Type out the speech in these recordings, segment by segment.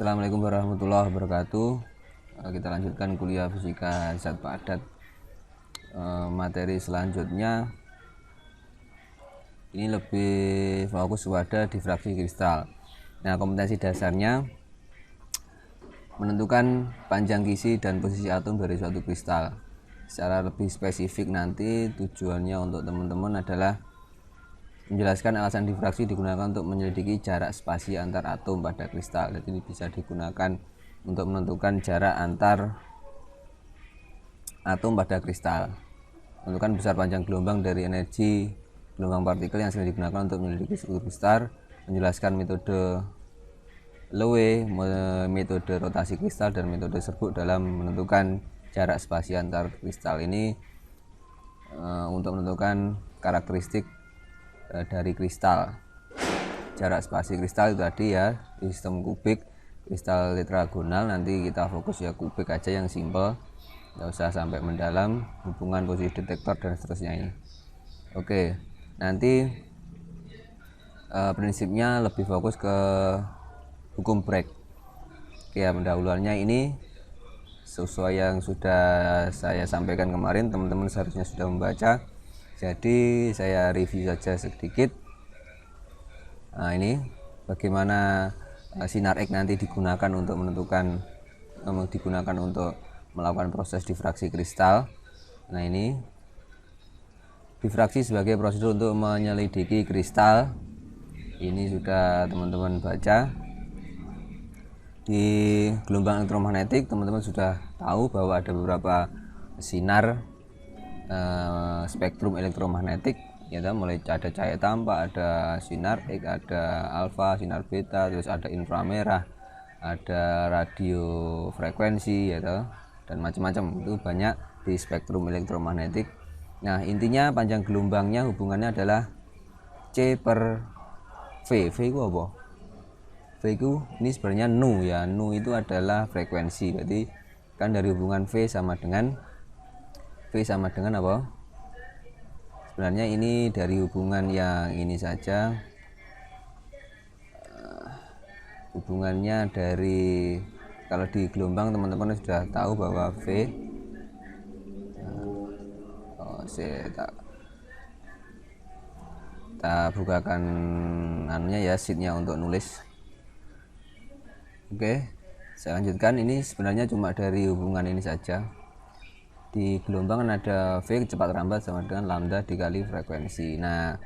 Assalamualaikum warahmatullahi wabarakatuh. Kita lanjutkan kuliah fisika zat padat. Materi selanjutnya ini lebih fokus pada difraksi kristal. Nah, kompetensi dasarnya menentukan panjang kisi dan posisi atom dari suatu kristal. Secara lebih spesifik nanti tujuannya untuk teman-teman adalah menjelaskan alasan difraksi digunakan untuk menyelidiki jarak spasi antar atom pada kristal. Jadi ini bisa digunakan untuk menentukan jarak antar atom pada kristal, menentukan besar panjang gelombang dari energi gelombang partikel yang sering digunakan untuk menyelidiki struktur kristal, menjelaskan metode Loewe, metode rotasi kristal, dan metode serbuk dalam menentukan jarak spasi antar kristal. Ini untuk menentukan karakteristik dari kristal. Jarak spasi kristal itu tadi ya, di sistem kubik, kristal tetragonal. Nanti kita fokus ya kubik aja yang simple, nggak usah sampai mendalam, hubungan posisi detektor dan seterusnya ini. Oke, nanti prinsipnya lebih fokus ke hukum Bragg. Oke ya, pendahuluannya ini sesuai yang sudah saya sampaikan kemarin, teman-teman seharusnya sudah membaca. Jadi saya review saja sedikit. Nah, ini bagaimana sinar X nanti digunakan untuk menentukan, digunakan untuk melakukan proses difraksi kristal. Nah, ini difraksi sebagai prosedur untuk menyelidiki kristal. Ini sudah teman-teman baca. Di gelombang elektromagnetik teman-teman sudah tahu bahwa ada beberapa sinar spektrum elektromagnetik ya, mulai ada cahaya tampak, ada sinar X, ada alfa, sinar beta, terus ada inframerah, ada radio frekuensi ya, dan macam-macam. Itu banyak di spektrum elektromagnetik. Nah, intinya panjang gelombangnya hubungannya adalah C per V. V itu apa? V itu ini sebenarnya nu ya. Nu itu adalah frekuensi. Berarti kan dari hubungan V sama dengan apa? Sebenarnya ini dari hubungan yang ini saja. Hubungannya dari, kalau di gelombang teman-teman sudah tahu bahwa V kita bukakan anunya ya, sheetnya untuk nulis. Oke, saya lanjutkan. Ini sebenarnya cuma dari hubungan ini saja. Di gelombang ada V cepat rambat sama dengan lambda dikali frekuensi. Nah,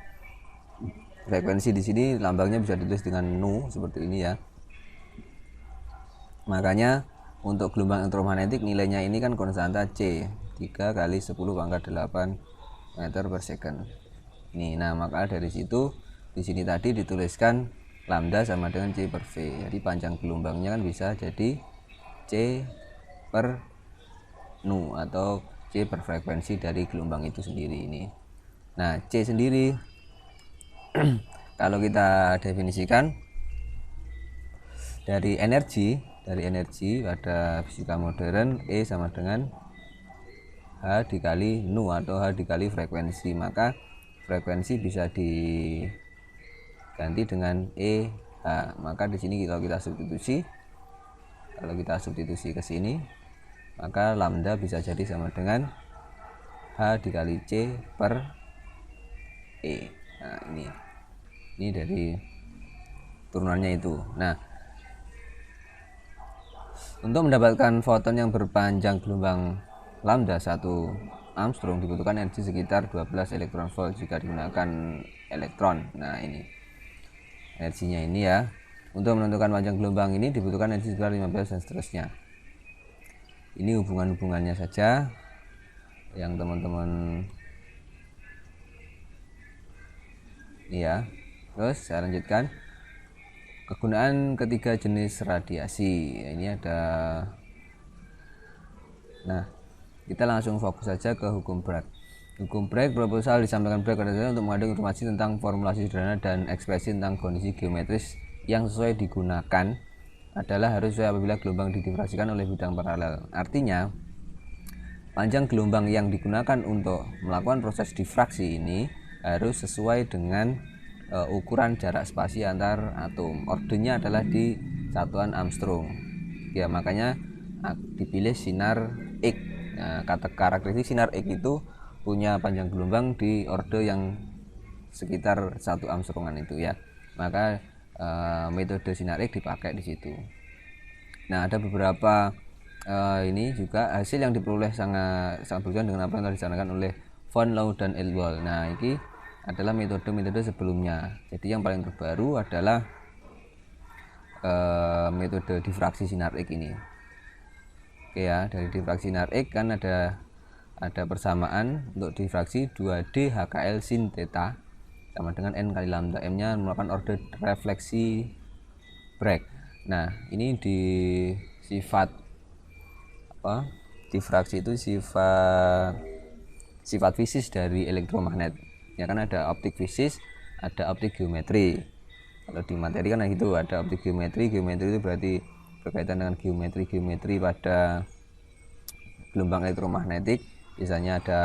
frekuensi di sini lambangnya bisa ditulis dengan nu seperti ini ya. Makanya untuk gelombang elektromagnetik nilainya ini kan konstanta C, 3 kali 10 pangkat 8 meter per second. Nih, nah maka dari situ di sini tadi dituliskan lambda sama dengan C per V. Jadi panjang gelombangnya kan bisa jadi C per nu atau C per frekuensi dari gelombang itu sendiri ini. Nah, C sendiri kalau kita definisikan dari energi pada fisika modern, E sama dengan H dikali nu atau H dikali frekuensi. Maka frekuensi bisa diganti dengan E H. Maka di sini kalau kita substitusi ke sini, maka lambda bisa jadi sama dengan H dikali C per E. Nah, ini dari turunannya itu. Nah, untuk mendapatkan foton yang berpanjang gelombang lambda 1 Armstrong dibutuhkan energi sekitar 12 elektron volt jika digunakan elektron. Nah, ini energinya ini ya. Untuk menentukan panjang gelombang ini dibutuhkan energi sekitar 15 dan seterusnya. Ini hubungan-hubungannya saja yang teman-teman ini ya. Terus saya lanjutkan. Kegunaan ketiga jenis radiasi. Ini ada. Nah, kita langsung fokus saja ke hukum Bragg. Hukum Bragg, proposal disampaikan Bragg untuk mengandung informasi tentang formulasi sederhana dan ekspresi tentang kondisi geometris yang sesuai digunakan adalah harus sesuai apabila gelombang didifraksikan oleh bidang paralel. Artinya, panjang gelombang yang digunakan untuk melakukan proses difraksi ini harus sesuai dengan ukuran jarak spasi antar atom. Ordernya adalah di satuan Armstrong. Ya, makanya dipilih sinar X. Nah, kata karakteristik sinar X itu punya panjang gelombang di orde yang sekitar 1 Armstrongan itu ya. Maka metode sinar X dipakai di situ. Nah, ada beberapa ini juga hasil yang diperoleh sangat berkaitan dengan apa yang telah disarankan oleh Von Laue dan Elwell. Nah, ini adalah metode-metode sebelumnya. Jadi yang paling terbaru adalah metode difraksi sinar X ini. Oke ya, dari difraksi sinar X kan ada persamaan untuk difraksi 2D HKL sin theta sama dengan n kali lambda. M-nya merupakan orde refleksi Bragg. Nah, ini di sifat apa? Difraksi itu sifat fisis dari elektromagnet. Ya kan ada optik fisis, ada optik geometri. Kalau di materi kan gitu, ada optik geometri. Geometri itu berarti berkaitan dengan geometri pada gelombang elektromagnetik. Biasanya ada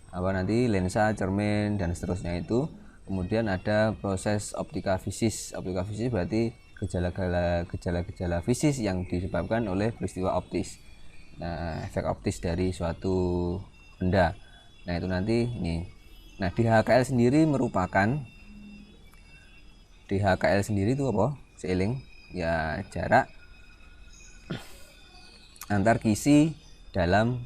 apa nanti lensa, cermin dan seterusnya itu. Kemudian ada proses optika fisis. Optika fisis berarti gejala-gejala fisis yang disebabkan oleh peristiwa optis. Nah, efek optis dari suatu benda. Nah, itu nanti ini. Nah, di HKL sendiri itu apa? Seiling ya jarak antar kisi dalam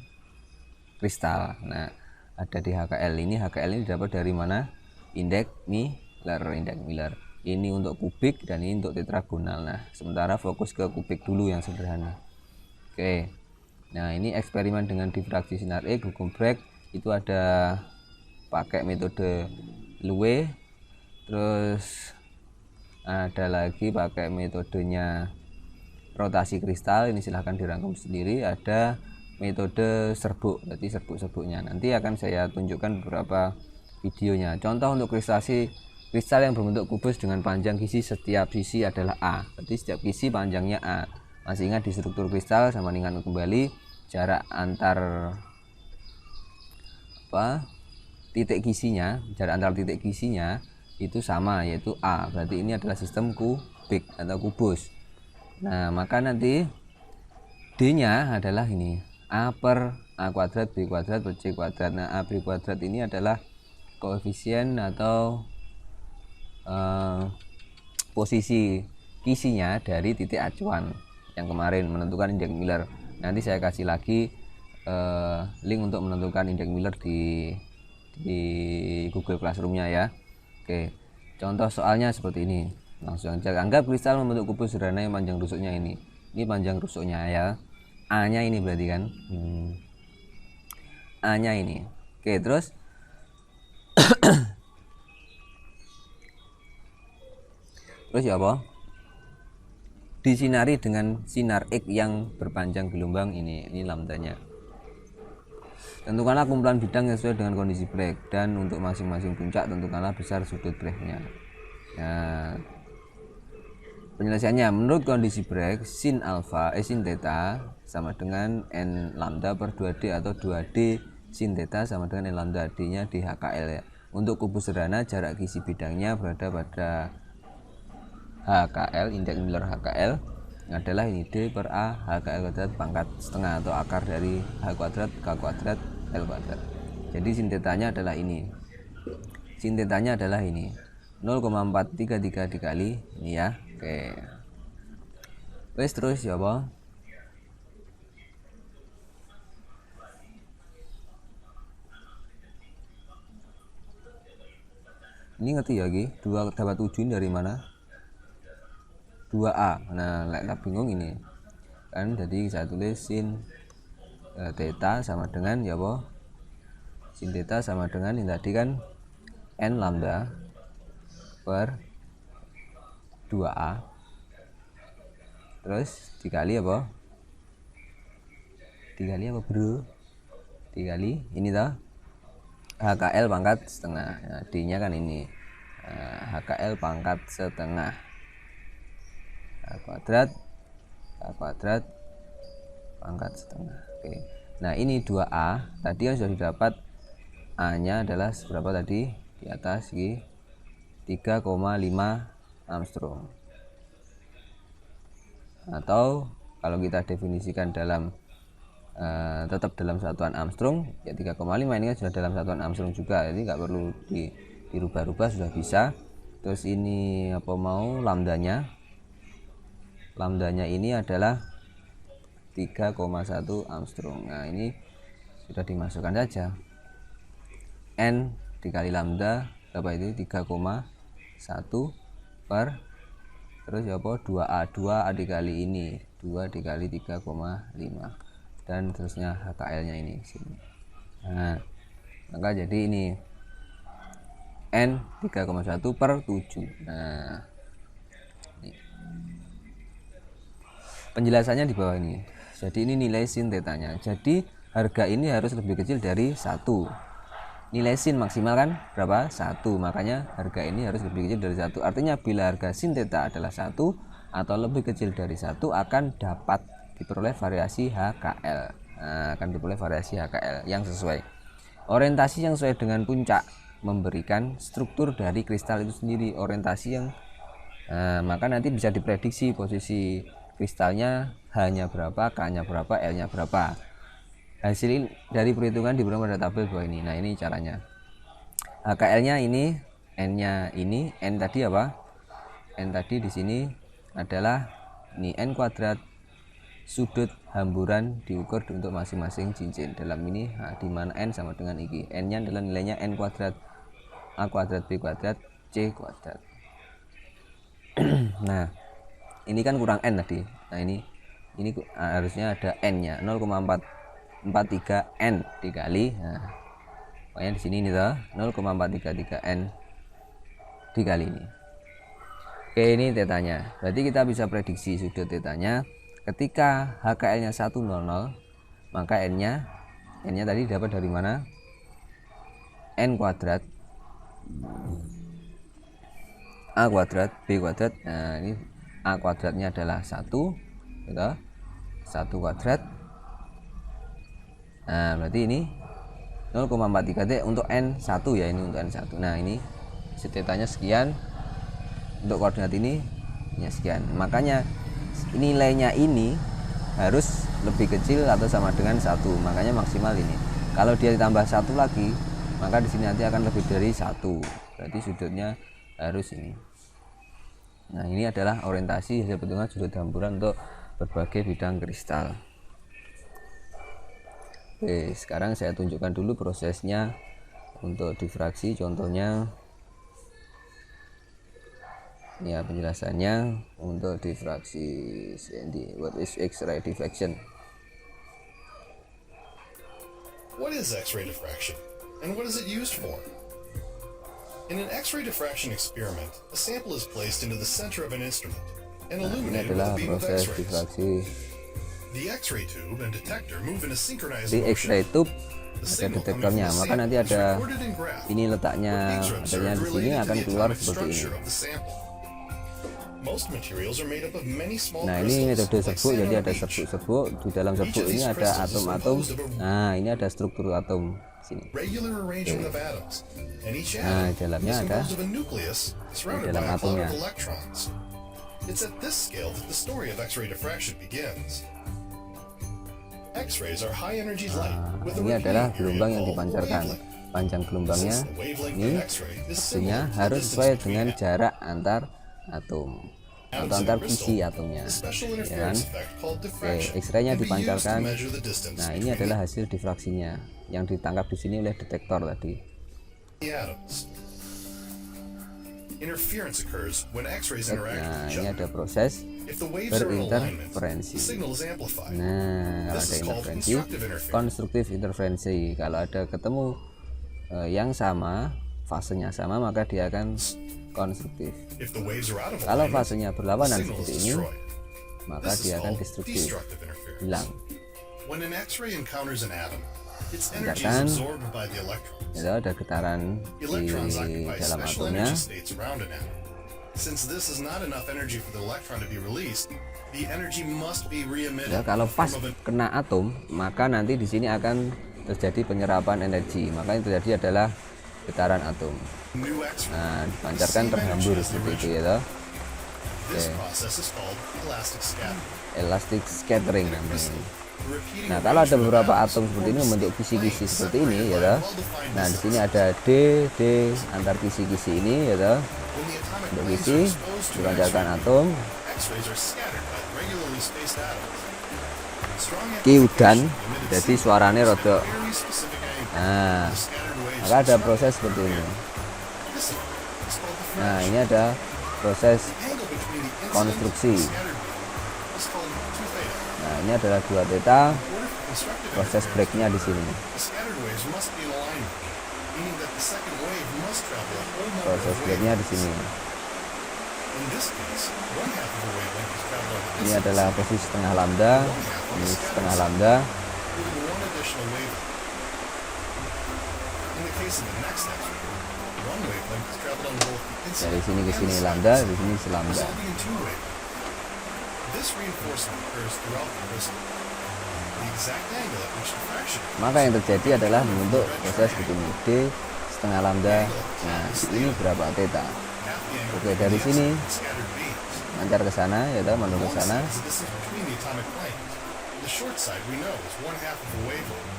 kristal. Nah, ada di HKL ini. HKL ini dapat dari mana? Indeks Miller. Ini untuk kubik dan ini untuk tetragonal. Nah, sementara fokus ke kubik dulu yang sederhana. Oke. Nah, ini eksperimen dengan difraksi sinar X hukum Bragg itu ada pakai metode Laue, terus ada lagi pakai metodenya rotasi kristal. Ini silahkan dirangkum sendiri. Ada metode serbuk, berarti serbuk-serbuknya nanti akan saya tunjukkan beberapa videonya. Contoh untuk kristal yang berbentuk kubus dengan panjang kisi setiap sisi adalah A, berarti setiap kisi panjangnya A. Masih ingat di struktur kristal? Sama dengan kembali jarak antar titik kisinya itu sama, yaitu A. Berarti ini adalah sistem kubik atau kubus. Nah, maka nanti D-nya adalah ini A per A kuadrat B kuadrat per C kuadrat. Nah, A B kuadrat ini adalah koefisien atau posisi kisinya dari titik acuan yang kemarin menentukan indeks Miller. Nanti saya kasih lagi link untuk menentukan indeks Miller di Google Classroom-nya ya. Oke, contoh soalnya seperti ini. Langsung aja, anggap kristal membentuk kubus sederhana yang panjang rusuknya ini panjang rusuknya ya. A-nya ini berarti kan A-nya ini. Oke, terus ya apa? Disinari dengan sinar X yang berpanjang gelombang ini lambdanya. Tentukanlah kumpulan bidang yang sesuai dengan kondisi Bragg, dan untuk masing-masing puncak tentukanlah besar sudut Bragg-nya. Nah, penyelesaiannya menurut kondisi Bragg sin theta sama dengan n lambda per 2D atau 2D sin theta sama dengan n lambda. D-nya di HKL ya. Untuk kubus sederhana jarak kisi bidangnya berada pada HKL, indeks Miller HKL adalah ini D per A HKL kuadrat pangkat setengah atau akar dari H kuadrat K kuadrat L kuadrat. Jadi sin tetanya adalah ini. 0,433 dikali ini ya. Oke. Wes terus ya apa? Ini ngerti ya Ki? 2 dapat 7 dari mana? 2A. Nah, lek bingung ini. Kan jadi saya tulis sin theta sama dengan ya apa? Sin theta sama dengan ini tadi kan n lambda per 2A. Terus dikali apa? Dikali apa, Bro? Dikali ini toh HKL pangkat setengah. Nah, D-nya kan ini. HKL pangkat setengah. H kuadrat pangkat setengah. Oke. Nah, ini 2A. Tadi yang sudah didapat A-nya adalah seberapa tadi? Di atas 3,5 Armstrong. atau kalau kita definisikan dalam tetap dalam satuan Armstrong ya 3,5 ini kan sudah dalam satuan Armstrong juga, jadi nggak perlu dirubah-rubah, sudah bisa. Terus ini apa mau lambdanya ini adalah 3,1 Armstrong. Nah ini sudah dimasukkan saja, N dikali lambda berapa itu 3,1 per terus ya apa 2A dikali ini 2 dikali 3,5 dan terusnya HKL nya ini sini. Nah maka jadi ini N 3,1 per 7. Nah ini. Penjelasannya di bawah ini. Jadi ini nilai sin tetanya, jadi harga ini harus lebih kecil dari 1. Nilai sin maksimal kan berapa? 1, makanya harga ini harus lebih kecil dari 1. Artinya bila harga sin theta adalah 1 atau lebih kecil dari 1 akan dapat diperoleh variasi HKL. Nah, akan diperoleh variasi HKL yang sesuai. Orientasi yang sesuai dengan puncak memberikan struktur dari kristal itu sendiri. Orientasi yang maka nanti bisa diprediksi posisi kristalnya H-nya berapa, K-nya berapa, L-nya berapa. Hasil dari perhitungan diberikan pada tabel bawah ini. Nah ini caranya. HKL-nya ini, N-nya ini, N tadi apa? N tadi di sini adalah ini N kuadrat sudut hamburan diukur untuk masing-masing cincin. Dalam ini di mana N sama dengan I. N-nya adalah nilainya N kuadrat, A kuadrat, B kuadrat, C kuadrat. Nah ini kan kurang N tadi. Nah ini harusnya ada N-nya 0,443 N dikali. Nah, pokoknya di sini ini toh 0,433 N dikali ini. Oke, ini tetanya. Berarti kita bisa prediksi sudut tetanya. Ketika HKL-nya 100, maka N-nya tadi dapat dari mana? N kuadrat A kuadrat B kuadrat. Nah, ini A kuadratnya adalah 1, gitu. 1 kuadrat. Nah, berarti ini 0,43 untuk N1 ya, ini untuk N1. Nah, ini tetanya sekian. Untuk koordinat ini sekian. Makanya nilainya ini harus lebih kecil atau sama dengan 1. Makanya maksimal ini. Kalau dia ditambah 1 lagi, maka di sini nanti akan lebih dari 1. Berarti sudutnya harus ini. Nah, ini adalah orientasi hasil perhitungan sudut hamburan untuk berbagai bidang kristal. Oke, sekarang saya tunjukkan dulu prosesnya untuk difraksi. Contohnya ya, penjelasannya untuk difraksi CND. What is X-ray diffraction? What is X-ray diffraction, and what is it used for? In an X-ray diffraction experiment, a sample is placed into the center of an instrument and Ini illuminated with adalah a beam of proses X-rays. difraksi. The X-ray tube and detector move in a synchronized Di X-ray motion. tube ada detektornya, maka nanti ada ini letaknya, adanya di sini akan keluar seperti ini. Nah, ini metode serbuk, jadi ada serbuk-serbuk, di dalam serbuk ini ada atom-atom. Nah, ini ada struktur atom di sini. Nah, dalamnya ada di dalam atomnya. It's at this scale that the story of X-ray diffraction begins. X-rays are high energy light with a Ini adalah repeating gelombang yang area called dipancarkan. wavelength. Panjang gelombangnya Since the wavelength ini of X-ray is pastinya similar to the harus distance sesuai between dengan atoms. jarak antar atom atau antar fisi atomnya, A special ya kan? interference effect called Oke, diffraction X-ray-nya can be used to dipancarkan. measure the distance Nah, ini between adalah hasil difraksinya yang ditangkap di sini oleh detektor tadi. the atoms. Interference occurs when X-rays interact Nah, with each ini other. ada proses If the waves are in alignment, berinterferensi. the signal is amplified. Nah, kalau This ada is called interferensi, constructive interference. konstruktif interferensi. Kalau ada ketemu yang sama, fasenya sama, maka dia akan konstruktif. If the waves are out of Kalau alignment, fasenya the berlawanan signal is seperti ini, destroyed. maka This is dia akan called destruktif, destructive interference. hilang. When an X-ray encounters an atom, its energy Misalkan, is absorbed by the electrons. Itu ada getaran di Electrons occupy dalam special atomnya. energy states around an atom. Since this is not enough energy for the electron to be released, the energy must be re-emitted. Ya, kalau pas from a- kena atom, maka nanti di sini akan terjadi penyerapan energi. Maka yang terjadi adalah getaran atom. new X-ray. Nah, dipancarkan terhambur seperti itu ya toh. This process is called elastic scattering. Elastic scattering namanya. The repeating Nah, kalau ada beberapa arrangement of atom seperti ini forms membentuk kisi-kisi planes seperti ini separated ya by toh. well-defined Nah, di sini distances. ada D antar kisi-kisi ini ya toh. When the atomic Untuk planes kisi are exposed to an dipancarkan X-ray atom beam, X-rays are scattered by regularly spaced atoms. Strong Ki udan, amplification emitted jadi signals suaranya at rada. very specific angle. Nah, The scattered waves maka ada construct proses seperti ini. this effect is called Nah, diffraction. ini ada proses The angle between the incident konstruksi. and the scattered beam is called 2 theta. Nah, ini adalah 2 theta. In order for constructive Proses interference, breaknya di sini. the scattered waves must be in alignment, meaning that the second wave must travel a whole number Proses of breaknya di wavelengths. sini. In this case, 1/2 of a wavelength is traveled on the Ini distance, adalah posisi setengah lambda. Ini setengah lambda. including one additional wavelength. In the case of the next X-ray, one wavelength is traveled on both the Dari incident sini ke and sini the lambda, side di sini selambda. resulting in 2 wavelengths. This reinforcement occurs throughout the crystal. The exact angle at which diffraction Maka yang terjadi adalah membentuk proses begini. D setengah lambda. Nah, ini berapa theta? half the angle Oke, dari between the sini incident and scattered beams. lancar ke sana ya toh, menuju ke Long sana. side is the distance between the atomic planes. The short side we know is 1/2 of a wavelength.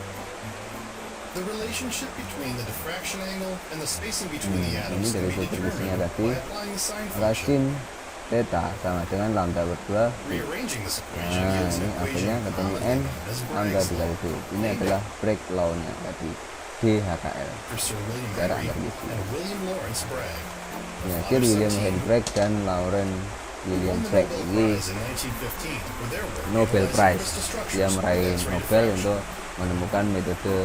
The relationship between the diffraction angle and the spacing between the Ini atoms dari can be superfisinya determined tadi. by applying the sign Maka function. sin theta sama dengan lambda berdua. Rearranging this equation Nah, yields ini an equation akhirnya ketemu commonly N known as lambda Bragg's dikali law. D. Ini adalah Bragg law-nya tadi. D HKL. For Sir William Jarak Henry antar kisi. and William Lawrence Bragg. Penyakit William Henry Bragg dan Lauren William Won the Bragg Nobel ini Prize in 1915 for their work Nobel analyzing Prize. crystal structures Dia with meraih X-ray Nobel diffraction. untuk menemukan metode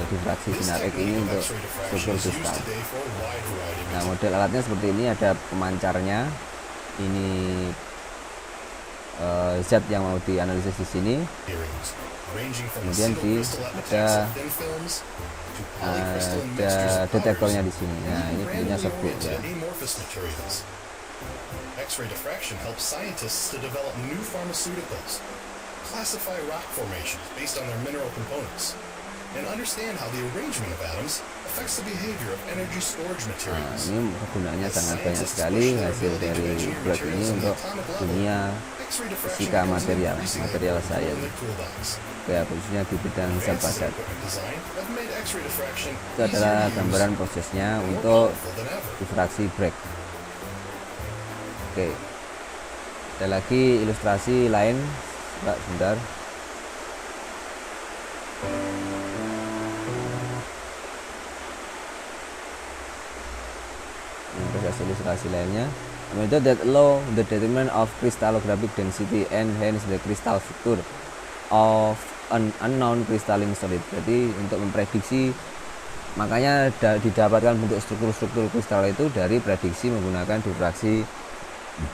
diffraksi This sinar X technique ini of untuk X-ray diffraction struktur is used kristal. today for a wide variety of Nah, model alatnya seperti ini, ada pemancarnya. Ini zat yang mau dianalisis di sini. materials, ranging from a Kemudian single crystal epitaxy of thin films to polycrystalline mixtures Ada of detektornya powders, di sini. and Nah, even ini bentuknya randomly serbuk oriented ya. amorphous materials. X-ray diffraction helps scientists to develop new pharmaceuticals, classify rock formations based on their mineral components, and understand how the arrangement of atoms affects the behavior of energy storage Nah, materials. ini kegunaannya As sangat banyak scientists sekali push their hasil ability to dari engineer Bragg ini materials on the untuk atomic level, dunia X-ray diffraction fisika becomes material, increasingly material important sains. in their toolbox. Ya, khususnya di bidang zat Advances in padat. equipment design have made X-ray diffraction Itu adalah easier to use gambaran prosesnya and more untuk powerful than ever. diffraksi Bragg. Oke, ada lagi ilustrasi lain, Mbak, sebentar. Ini proses ilustrasi lainnya. Method that allow the determinant of crystallographic density and hence the crystal structure of an unknown crystalline solid. Jadi untuk memprediksi, makanya didapatkan bentuk struktur-struktur kristal itu dari prediksi menggunakan diffraksi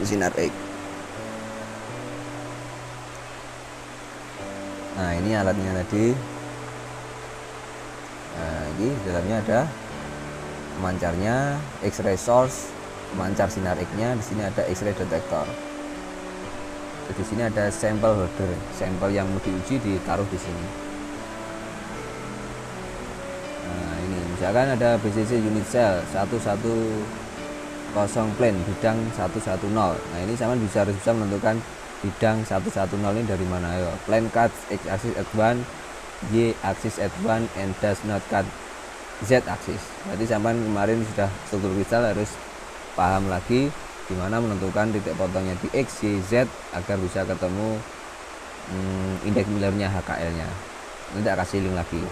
sinar X. Nah, ini alatnya tadi. Nah, ini di dalamnya ada pemancarnya, X-ray source, pemancar sinar X-nya. Di sini ada X-ray detector. Di sini ada sampel holder, sampel yang mau diuji ditaruh di sini. Nah, ini misalkan ada BCC unit cell 110 plane bidang 110. Nah, ini sama harus bisa menentukan bidang 110 ini dari mana. Ayo, plane cut X axis at 1, Y axis at 1 and does not cut Z axis. Berarti sampai kemarin sudah struktur kristal harus paham lagi gimana menentukan titik potongnya di X, Y, Z agar bisa ketemu indeks Millernya, HKL-nya. Ini tidak kasih link lagi.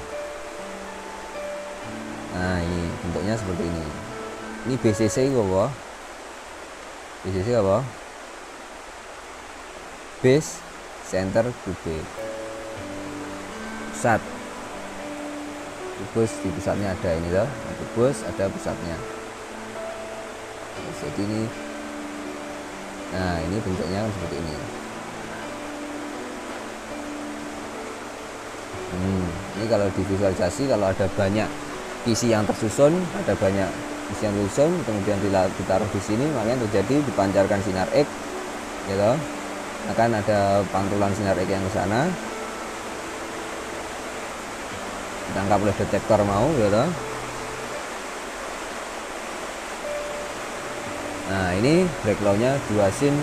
Nah, ini bentuknya seperti ini. Ini BCC apa? BCC apa? Base center kubik. Pusat. Kubus di pusatnya ada ini loh. Kubus ada pusatnya. Jadi ini. Nah, ini bentuknya seperti ini. Ini kalau divisualisasi, kalau ada banyak kisi yang tersusun, ada banyak kisi yang tersusun, kemudian ditaruh di sini, makanya terjadi dipancarkan sinar X, gitu. Akan ada pantulan sinar X yang ke sana, ditangkap oleh detektor mau, gitu. Nah, ini Bragg law-nya 2 sin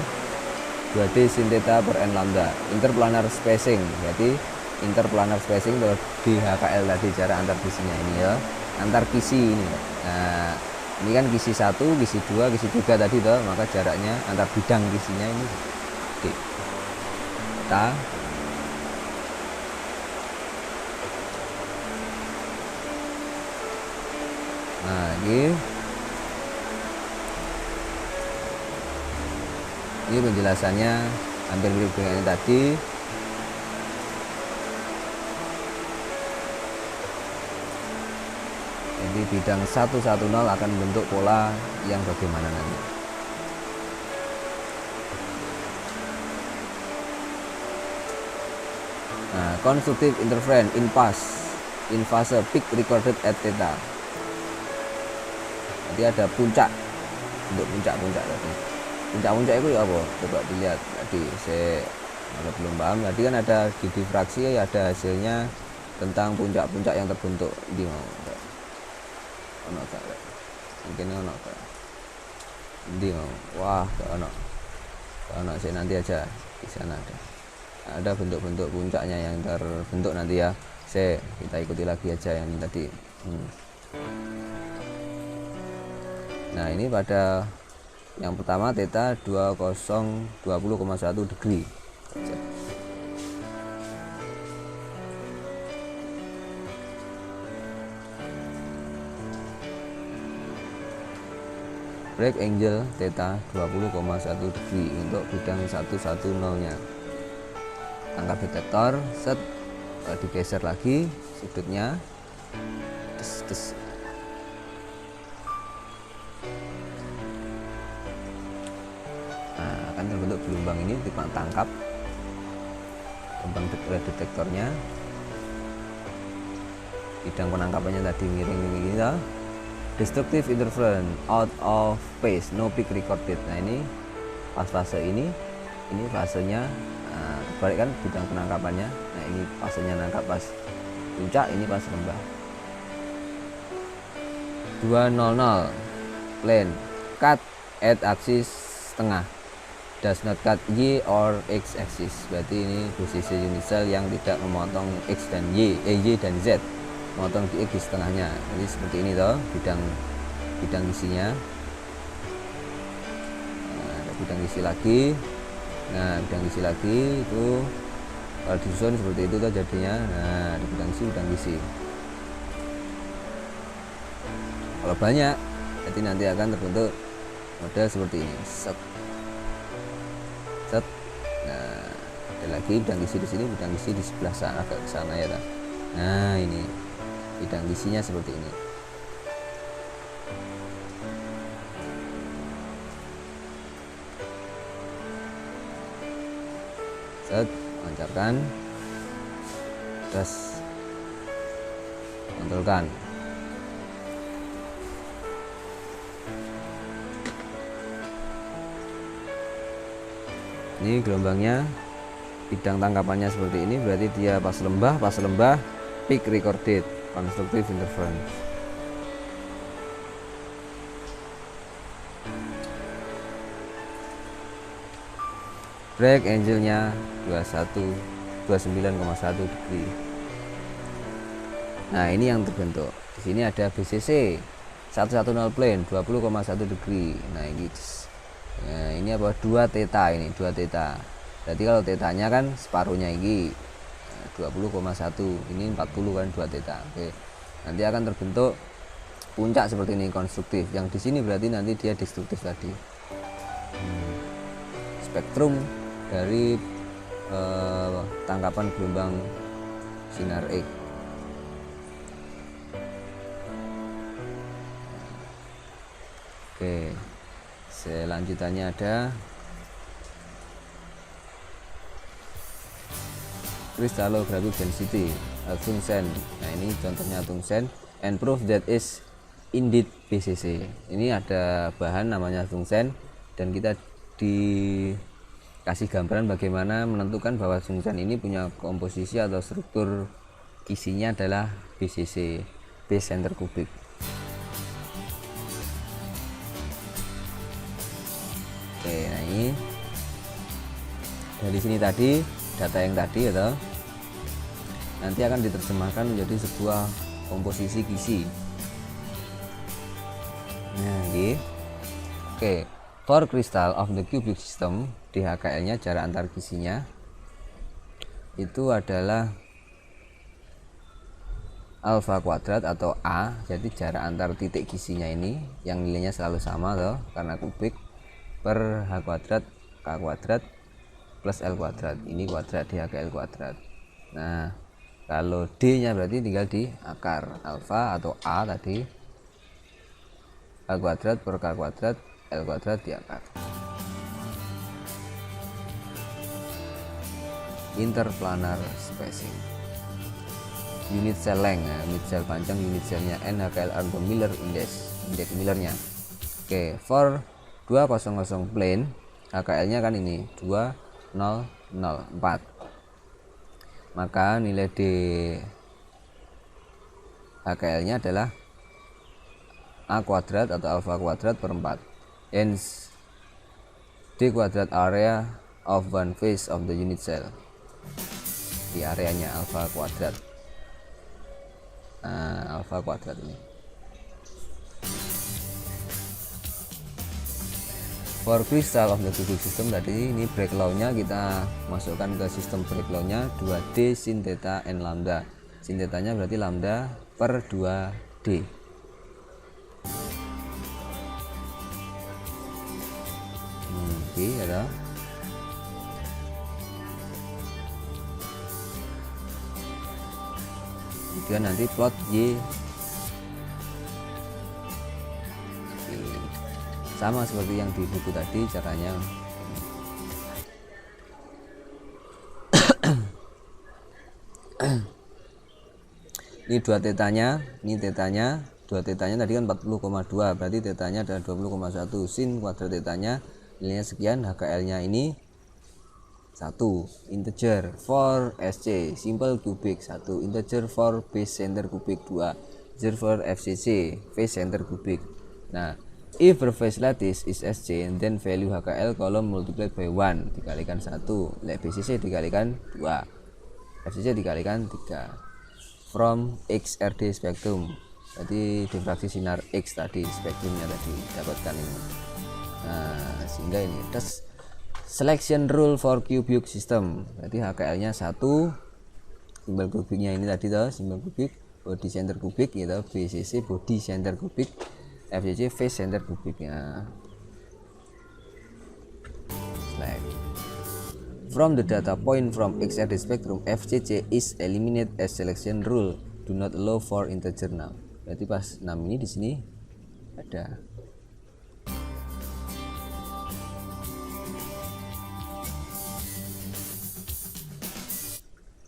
2D sin theta per n lambda. Interplanar spacing, berarti interplanar spacing atau DHKL tadi, jarak antar kisinya ini ya, antar kisi ini. Nah, ini kan kisi 1, kisi 2, kisi 3 tadi toh, maka jaraknya antar bidang kisinya ini D. Theta. Nah, ini penjelasannya hampir mirip dengan yang tadi. Jadi bidang 110 akan membentuk pola yang bagaimana nanti. Nah, constructive interference in fase peak recorded at theta. Jadi ada puncak, untuk puncak-puncak tadi. Puncak-puncak itu ya apa? Coba dilihat tadi, saya belum paham. Tadi kan ada di difraksi, ada hasilnya tentang puncak-puncak yang terbentuk di mau. Mungkin ono di mau. Wah, ono saya nanti aja di sana ada bentuk-bentuk puncaknya yang terbentuk nanti ya. Kita ikuti lagi aja yang tadi. Nah, ini pada yang pertama theta 20,1 degree. Break angle theta 20,1 degree untuk bidang 110-nya. Angkat detektor, set, digeser lagi sudutnya. Tes. Nah, akan terbentuk gelombang ini, kita tangkap gelombang detektornya. Bidang penangkapannya tadi miring kita. Destructive interference out of phase, no peak recorded. Nah, ini pas fase ini fasenya kebalik kan bidang penangkapannya. Nah, ini fasenya nangkap pas puncak, ini pas lembah. 200 plane cut at axis tengah, does not cut Y or X axis. Berarti ini posisi unit cell yang tidak memotong X dan Y dan Z, memotong di X di setengahnya. Jadi seperti ini toh bidang isinya. Nah, ada bidang isi lagi. Nah, bidang isi lagi itu kalau disusun seperti itu toh jadinya. Nah, ada bidang isi. Kalau banyak, jadi nanti akan terbentuk model seperti ini. Set. Nah, ada lagi bidang isi di sini, bidang isi di sebelah sana, agak ke sana ya. Nah, ini bidang isinya seperti ini. Set, lancarkan, terus kontrolkan. Ini gelombangnya, bidang tangkapannya seperti ini, berarti dia pas lembah peak recorded, constructive interference. Break angle-nya 29,1 degree. Nah, ini yang terbentuk. Di sini ada BCC 110 plane 20,1 degree. Nah, ini apa? 2 theta ini, 2 theta. Berarti kalau tetanya kan separuhnya ini 20,1, ini 40 kan 2 theta. Oke. Nanti akan terbentuk puncak seperti ini, konstruktif. Yang di sini berarti nanti dia destruktif tadi. Spektrum dari tangkapan gelombang sinar X. Oke. Selanjutnya ada crystallographic density Tungsten. Nah, ini contohnya tungsten and proof that is indeed BCC. Ini ada bahan namanya tungsten dan kita dikasih gambaran bagaimana menentukan bahwa tungsten ini punya komposisi atau struktur kisinya adalah BCC, base center cubic. Oke, nah ini dari sini tadi data yang tadi ya toh, nanti akan diterjemahkan menjadi sebuah komposisi kisi. Nah, ini oke, for crystal of the cubic system, DHKL-nya jarak antar kisinya itu adalah alfa kuadrat atau A. Jadi jarak antar titik kisinya ini yang nilainya selalu sama loh, karena kubik, per H kuadrat K kuadrat plus L kuadrat. Ini kuadrat DHKL kuadrat. Nah, kalau D nya berarti tinggal di akar alfa atau A tadi, H kuadrat per K kuadrat L kuadrat di akar. Interplanar spacing, unit cell length, unit cell panjang, unit cellnya N, HKL are the Miller index, indeks Millernya. Oke, for 200 plane, HKL nya kan ini 2004, maka nilai D HKL nya adalah A kuadrat atau alfa kuadrat per 4. Hence D kuadrat area of one face of the unit cell, di areanya alfa kuadrat. Nah, alfa kuadrat ini. For crystal of the cubic system tadi, ini break law-nya kita masukkan ke sistem break law-nya 2D sin theta n lambda. Sin theta-nya berarti lambda per 2D. Oke, ada. Kemudian nanti plot Y. Sama seperti yang di buku tadi caranya. Ini 2 tetanya, ini tetanya, 2 tetanya tadi kan 40,2, berarti tetanya adalah 20,1. Sin kuadrat tetanya nilainya sekian, HKL-nya ini 1, integer for SC, simple cubic 1, integer for base center cubic 2, integer for FCC, face center cubic. Nah, if the face lattice is SC, then value HKL column multiplied by 1 dikalikan 1, BCC dikalikan 2, FCC dikalikan 3. From XRD spektrum, jadi diffraksi sinar X tadi, spektrumnya tadi dapatkan ini. Nah, sehingga ini terus selection rule for cubic system, berarti HKL-nya 1, simbol kubiknya ini tadi toh, simbol kubik, body center kubik gitu, BCC body center kubik, FCC face center kubiknya. Select. From the data point from XRD spectrum, FCC is eliminated as selection rule, do not allow for integer num. Berarti pas 6 ini di sini ada.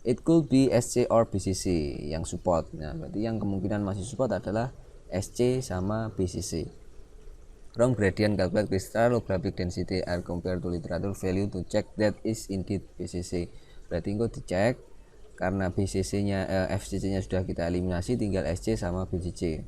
It could be SC or BCC yang support. Nah, berarti yang kemungkinan masih support adalah SC sama BCC. From gradient calculate crystallographic density are compared to literature value to check that is indeed BCC. Berarti engko dicek karena BCC-nya FCC-nya sudah kita eliminasi, tinggal SC sama BCC.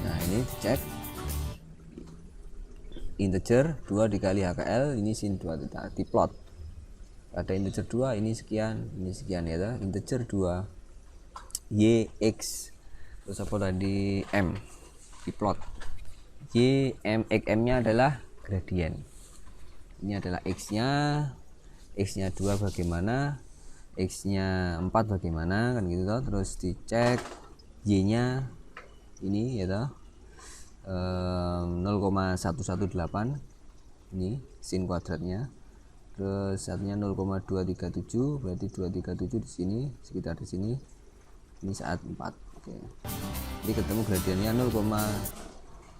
Nah, ini dicek integer 2 dikali HKL, ini sin 2 theta, diplot. Ada integer 2, ini sekian ya, integer 2 Y X terus apa tadi M, diplot. Y M X M nya adalah gradient, ini adalah X nya 2 bagaimana, X nya 4 bagaimana, kan gitu toh. Terus dicek Y nya ini ya toh 0,118, ini sin kuadratnya, terus satunya 0,237, berarti 237 di sini, sekitar di sini, ini saat 4. Oke, jadi ketemu gradiennya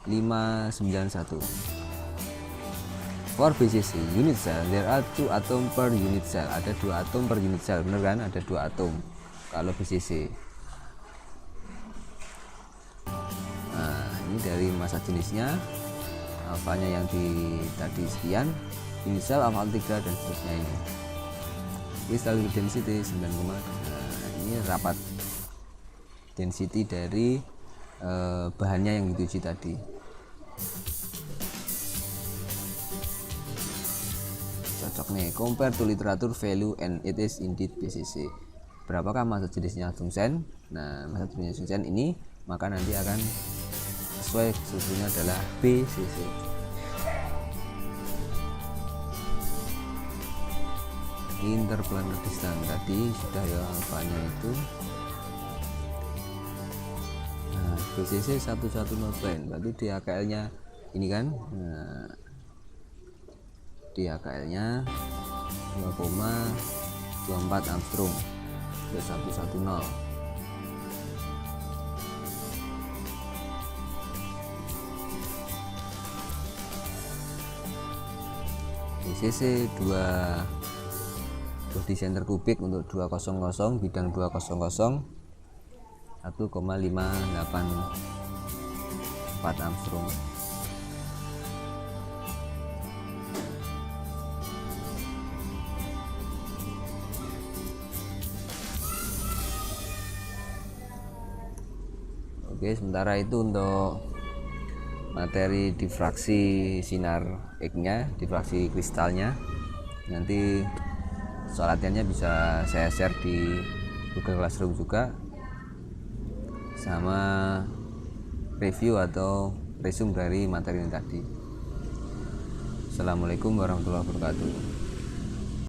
0,591. For BCC unit cell, there are 2 atom per unit cell, ada 2 atom per unit cell, bener kan, ada 2 atom kalau BCC. Ini ini dari massa jenisnya, alfanya yang tadi sekian, inisial alfa 3 dan seterusnya ini. Crystal density 9, ini rapat density dari bahannya yang dituju tadi. Cocok nih, compare to literature value and it is indeed BCC. Berapakah massa jenisnya tungsten? Nah, massa jenisnya tungsten ini maka nanti akan sesuai sesungguhnya adalah BCC. Interplanar distance tadi sudah ya alfanya itu. Nah, BCC 110 plane, berarti DHKL nya ini kan, nah, DHKL nya 2,24 Armstrong ke 110. BCC 2 body center kubik untuk 200 bidang 200 1,584 Armstrong. Oke, sementara itu untuk materi difraksi sinar X-nya, difraksi kristalnya, nanti soal latihannya bisa saya share di Google Classroom juga, sama review atau resume dari materi ini tadi. Assalamualaikum warahmatullahi wabarakatuh.